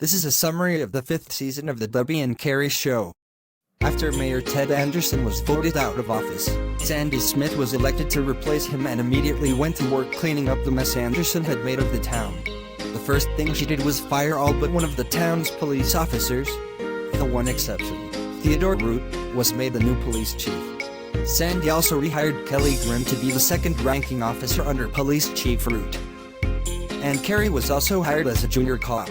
This is a summary of the 5th season of the Debbie and Carrie Show. After Mayor Ted Anderson was voted out of office, Sandy Smith was elected to replace him and immediately went to work cleaning up the mess Anderson had made of the town. The first thing she did was fire all but one of the town's police officers. The one exception, Theodore Root, was made the new police chief. Sandy also rehired Kelly Grimm to be the second-ranking officer under Police Chief Root. And Carrie was also hired as a junior cop.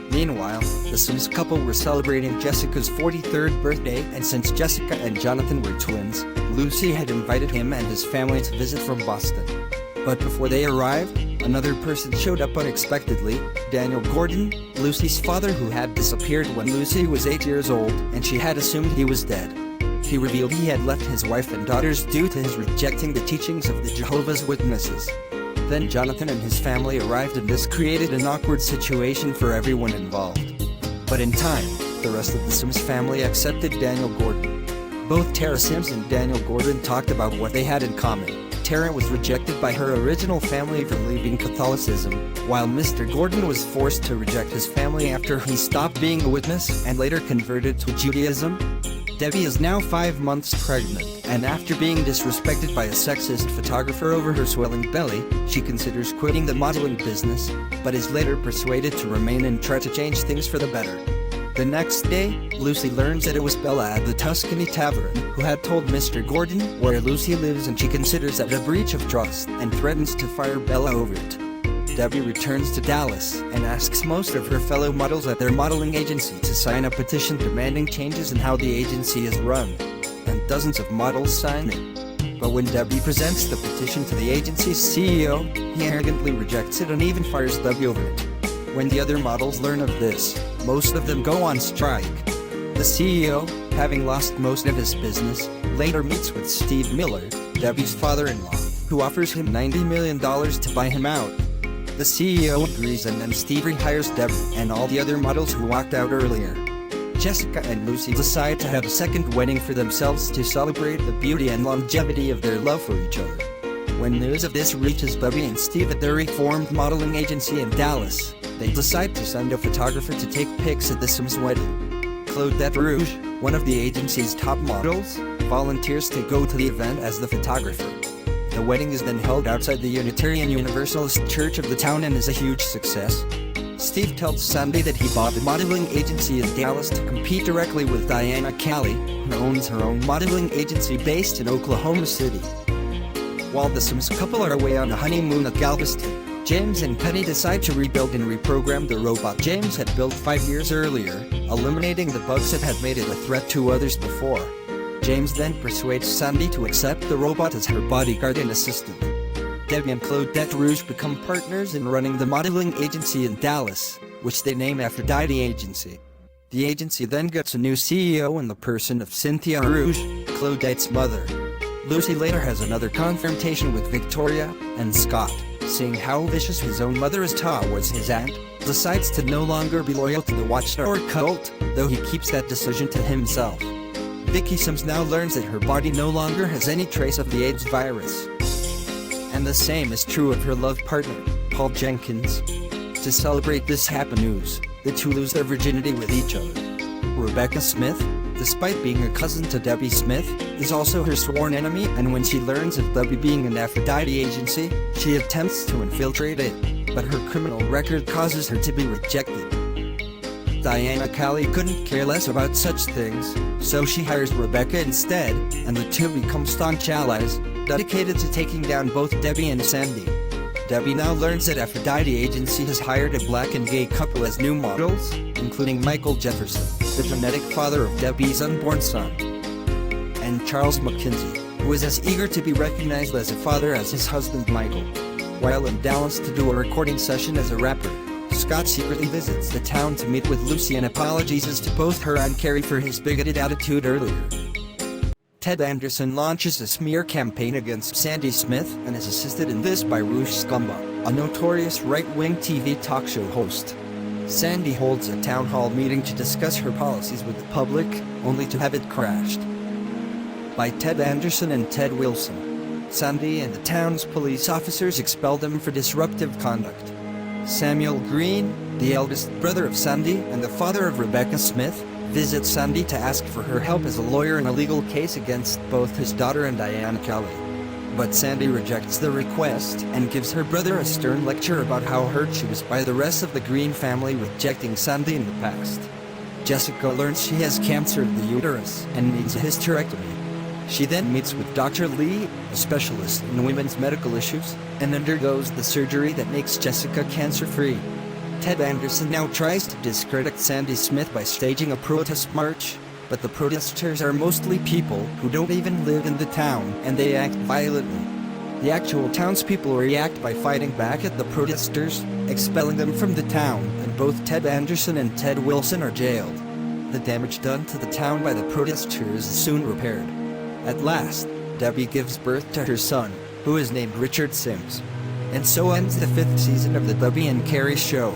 Meanwhile, the Sims couple were celebrating Jessica's 43rd birthday, and since Jessica and Jonathan were twins, Lucy had invited him and his family to visit from Boston. But before they arrived, another person showed up unexpectedly, Daniel Gordon, Lucy's father, who had disappeared when Lucy was 8 years old, and she had assumed he was dead. He revealed he had left his wife and daughters due to his rejecting the teachings of the Jehovah's Witnesses. Then Jonathan and his family arrived, and this created an awkward situation for everyone involved. But in time, the rest of the Sims family accepted Daniel Gordon. Both Tara Sims and Daniel Gordon talked about what they had in common. Tara was rejected by her original family for leaving Catholicism, while Mr. Gordon was forced to reject his family after he stopped being a witness and later converted to Judaism. Debbie is now 5 months pregnant, and after being disrespected by a sexist photographer over her swelling belly, she considers quitting the modeling business, but is later persuaded to remain and try to change things for the better. The next day, Lucy learns that it was Bella at the Tuscany Tavern who had told Mr. Gordon where Lucy lives, and she considers that a breach of trust and threatens to fire Bella over it. Debbie returns to Dallas and asks most of her fellow models at their modeling agency to sign a petition demanding changes in how the agency is run, and dozens of models sign it. But when Debbie presents the petition to the agency's CEO, he arrogantly rejects it and even fires Debbie over it. When the other models learn of this, most of them go on strike. The CEO, having lost most of his business, later meets with Steve Miller, Debbie's father-in-law, who offers him $90 million to buy him out. The CEO agrees, and then Steve rehires Debbie and all the other models who walked out earlier. Jessica and Lucy decide to have a second wedding for themselves to celebrate the beauty and longevity of their love for each other. When news of this reaches Debbie and Steve at their reformed modeling agency in Dallas, they decide to send a photographer to take pics at the Sims' wedding. Claudette Rouge, one of the agency's top models, volunteers to go to the event as the photographer. The wedding is then held outside the Unitarian Universalist Church of the town and is a huge success. Steve tells Sandy that he bought the modeling agency in Dallas to compete directly with Diana Kelly, who owns her own modeling agency based in Oklahoma City. While the Sims couple are away on a honeymoon at Galveston, James and Penny decide to rebuild and reprogram the robot James had built 5 years earlier, eliminating the bugs that had made it a threat to others before. James then persuades Sandy to accept the robot as her bodyguard and assistant. Debbie and Claudette Rouge become partners in running the modeling agency in Dallas, which they name after Debbie Agency. The agency then gets a new CEO in the person of Cynthia Rouge, Claudette's mother. Lucy later has another confrontation with Victoria, and Scott, seeing how vicious his own mother is towards his aunt, decides to no longer be loyal to the Watchtower cult, though he keeps that decision to himself. Vicky Sims now learns that her body no longer has any trace of the AIDS virus. And the same is true of her love partner, Paul Jenkins. To celebrate this happy news, the two lose their virginity with each other. Rebecca Smith, despite being a cousin to Debbie Smith, is also her sworn enemy, and when she learns of Debbie being an Aphrodite agency, she attempts to infiltrate it, but her criminal record causes her to be rejected. Diana Kelly couldn't care less about such things, so she hires Rebecca instead, and the two become staunch allies, dedicated to taking down both Debbie and Sandy. Debbie now learns that Aphrodite Agency has hired a black and gay couple as new models, including Michael Jefferson, the genetic father of Debbie's unborn son, and Charles McKenzie, who is as eager to be recognized as a father as his husband Michael. While in Dallas to do a recording session as a rapper, Scott secretly visits the town to meet with Lucy and apologizes to both her and Carrie for his bigoted attitude earlier. Ted Anderson launches a smear campaign against Sandy Smith and is assisted in this by Rouge Scumba, a notorious right-wing TV talk show host. Sandy holds a town hall meeting to discuss her policies with the public, only to have it crashed by Ted Anderson and Ted Wilson. Sandy and the town's police officers expel them for disruptive conduct. Samuel Green, the eldest brother of Sandy and the father of Rebecca Smith, visits Sandy to ask for her help as a lawyer in a legal case against both his daughter and Diane Kelly. But Sandy rejects the request and gives her brother a stern lecture about how hurt she was by the rest of the Green family rejecting Sandy in the past. Jessica learns she has cancer of the uterus and needs a hysterectomy. She then meets with Dr. Lee, a specialist in women's medical issues, and undergoes the surgery that makes Jessica cancer-free. Ted Anderson now tries to discredit Sandy Smith by staging a protest march, but the protesters are mostly people who don't even live in the town, and they act violently. The actual townspeople react by fighting back at the protesters, expelling them from the town, and both Ted Anderson and Ted Wilson are jailed. The damage done to the town by the protesters is soon repaired. At last, Debbie gives birth to her son, who is named Richard Sims. And so ends the 5th season of the Debbie and Carrie Show.